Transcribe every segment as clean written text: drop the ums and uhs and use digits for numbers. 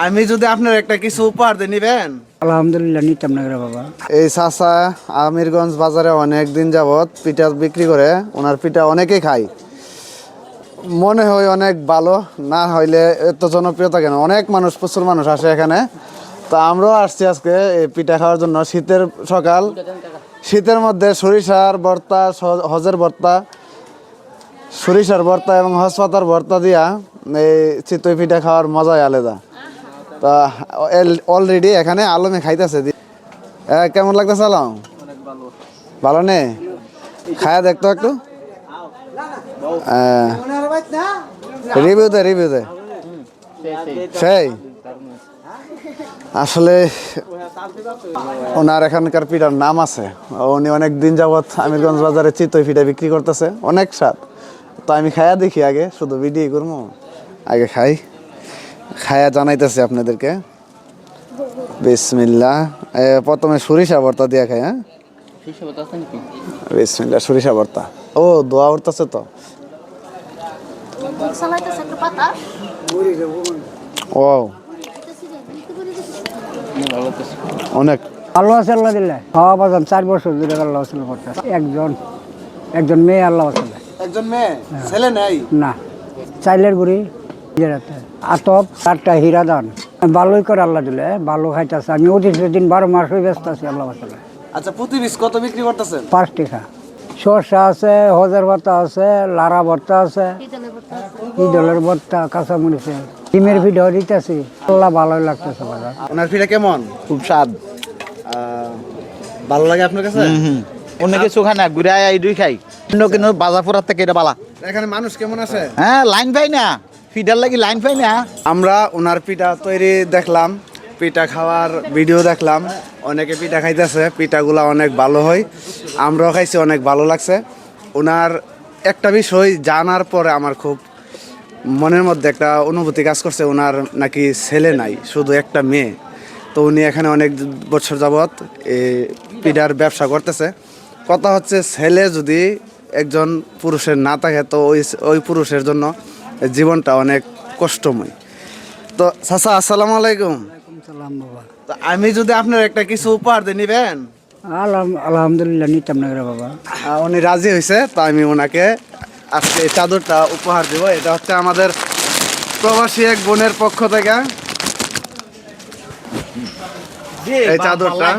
আমি যদি আপনার একটা কিছু উপহার দিয়ে নিবেন? আলহামদুলিল্লাহ নিতাম না বাবা। এই চাচা আমিরগঞ্জ বাজারে অনেক দিন যাবত পিঠা বিক্রি করে, ওনার পিঠা অনেকেই খায়, মনে হয় অনেক ভালো, না হইলে এত জনপ্রিয়তা কেন? অনেক মানুষ, প্রচুর মানুষ আসে এখানে। তো আমরাও আসছি আজকে এই পিঠা খাওয়ার জন্য। শীতের সকাল, শীতের মধ্যে সরিষার ভর্তা, হজের ভর্তা, সরিষার ভর্তা এবং হজ পাতার ভর্তা দিয়া এই চিতই পিঠা খাওয়ার মজাই আলাদা। তা অলরেডি এখানে আলমে খাইতেছে। কেমন লাগতেছে আলম? ভালো নে? খায়া দেখতো একটু, রিভিউ দে। সেই আসলে ওনার এখানকার পিঠার নাম আছে। উনি অনেক দিন যাবৎ আমিরগঞ্জ বাজারে চিতই পিঠা বিক্রি করতেছে, অনেক স্বাদ। তো আমি খায়া দেখি, আগে শুধু ভিডিও করবো, আগে খায়া জানাইতেছি আপনাদেরকে। বিসমিল্লাহ। প্রথমে সরিষা ভর্তা দিয়ে খাই। হ্যাঁ, বিসমিল্লাহ। সরিষা ভর্তা, ও দোয়া উঠতেছে তো। ও অনেক আল্লাহ আল্লাহ দিলে খাওয়া বাজান 4 বছর ধরে আল্লাহ আসলে করতে। একজন মেয়ে আল্লাহ আসলে। একজন মেয়ে, ছেলে নাই? না, চাইলের গুড়ি আতপ 4টা হীরা দান ভালোই করে আল্লাহ দিলে, ভালো খাইতেছে। আমি অতিরিক্ত দিন 12 মাস হয়ে ব্যস্ত আছি আল্লাহ আসলে। আচ্ছা, প্রতি পিস কত বিক্রি করতেছেন? 5 টাকা। শসা আছে, হজের ভর্তা আছে, লারা ভর্তা আছে, ইদলের ভর্তা, কাঁচামরিচে ডিমের ভিডিও দিতেছি। আল্লাহ ভালোই লাগতেছে বাজার। ওনার পিঠা কেমন? খুব স্বাদ। ভালো লাগে আপনার কাছে? অন্য কিছু খাই না, ঘুরে আয় দুই খাই। অন্য কিন্তু বাজার ফোরার থেকে এটা বালা। এখানে মানুষ কেমন আছে? হ্যাঁ, লাইন পাই না, ফিডার লাগি লাইন পাই না। আমরা ওনার পিঠা তৈরি দেখলাম, পিঠা খাওয়ার ভিডিও দেখলাম, অনেকে পিঠা খাইতেছে, পিঠাগুলা অনেক ভালো হয়, আমরাও খাইছি, অনেক ভালো লাগছে। ওনার একটা বিষয় জানার পরে আমার খুব মনের মধ্যে একটা অনুভূতি কাজ করছে। ওনার নাকি ছেলে নাই, শুধু একটা মেয়ে। তো উনি এখানে অনেক বছর যাবৎ পিঠার ব্যবসা করতেছে। কথা হচ্ছে, ছেলে যদি একজন পুরুষের না থাকে, তো ওই পুরুষের জন্য জীবনটা অনেক কষ্টময়। তো চাচা, আসসালামু আলাইকুম। সালাম বাবা। তো আমি যদি আপনার একটা কিছু উপহার দিয়ে নিবেন? আলহামদুলিল্লাহ নিতাম না বাবা। উনি রাজি হয়েছে, তো আমি ওনাকে আজকে এই চাদরটা উপহার দেব। এটা হচ্ছে আমাদের প্রবাসী এক বোনের পক্ষ থেকে এই চাদরটা।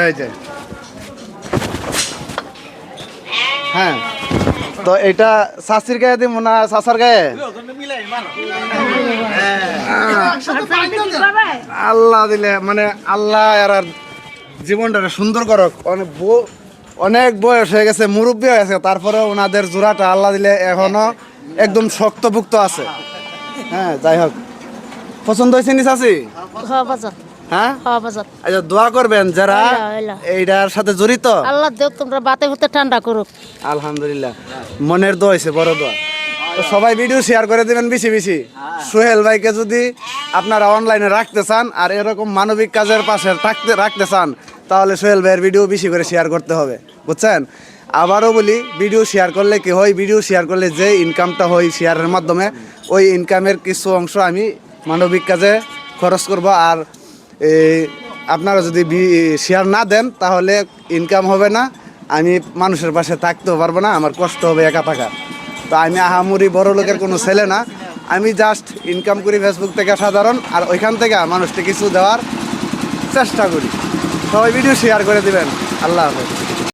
এই যে, হ্যাঁ, তো এটা শাশির গায়ে দিব না শাশার গায়ে? আল্লাহ দিলে, মানে আল্লাহ আর জীবনটা সুন্দর করক। অনেক বয়স হয়ে গেছে, মুরব্বী হয়ে গেছে, তারপরে ওনাদের জোড়াটা আল্লাহ দিলে এখনো একদম শক্তপুক্ত আছে। হ্যাঁ, যাই হোক, পছন্দ হয়েছে নি চাচি? হ্যাঁ, আচ্ছা, দোয়া করবেন যারা এইটার সাথে জড়িত। আল্লাহ দেব তোমরা বাতে হতে ঠান্ডা করুক। আলহামদুলিল্লাহ, মনের দোয়া হয়েছে, বড় দোয়া। তো সবাই ভিডিও শেয়ার করে দিবেন বেশি বেশি। সোহেল ভাইকে যদি আপনারা অনলাইনে রাখতে চান আর এরকম মানবিক কাজের পাশে রাখতে চান, তাহলে সোহেল ভাইয়ের ভিডিও বেশি করে শেয়ার করতে হবে, বুঝছেন? আবারও বলি, ভিডিও শেয়ার করলে কি হয়? ভিডিও শেয়ার করলে যে ইনকামটা হয় শেয়ারের মাধ্যমে, ওই ইনকামের কিছু অংশ আমি মানবিক কাজে খরচ করব। আর আপনারা যদি শেয়ার না দেন, তাহলে ইনকাম হবে না, আমি মানুষের পাশে থাকতেও পারবো না, আমার কষ্ট হবে একা থাকা। তো আমি আহামরি বড় লোকের কোনো ছেলে না, আমি জাস্ট ইনকাম করি ফেসবুক থেকে সাধারণ, আর ওইখান থেকে মানুষকে কিছু দেওয়ার চেষ্টা করি। সবাই ভিডিও শেয়ার করে দিবেন। আল্লাহ হাফেজ।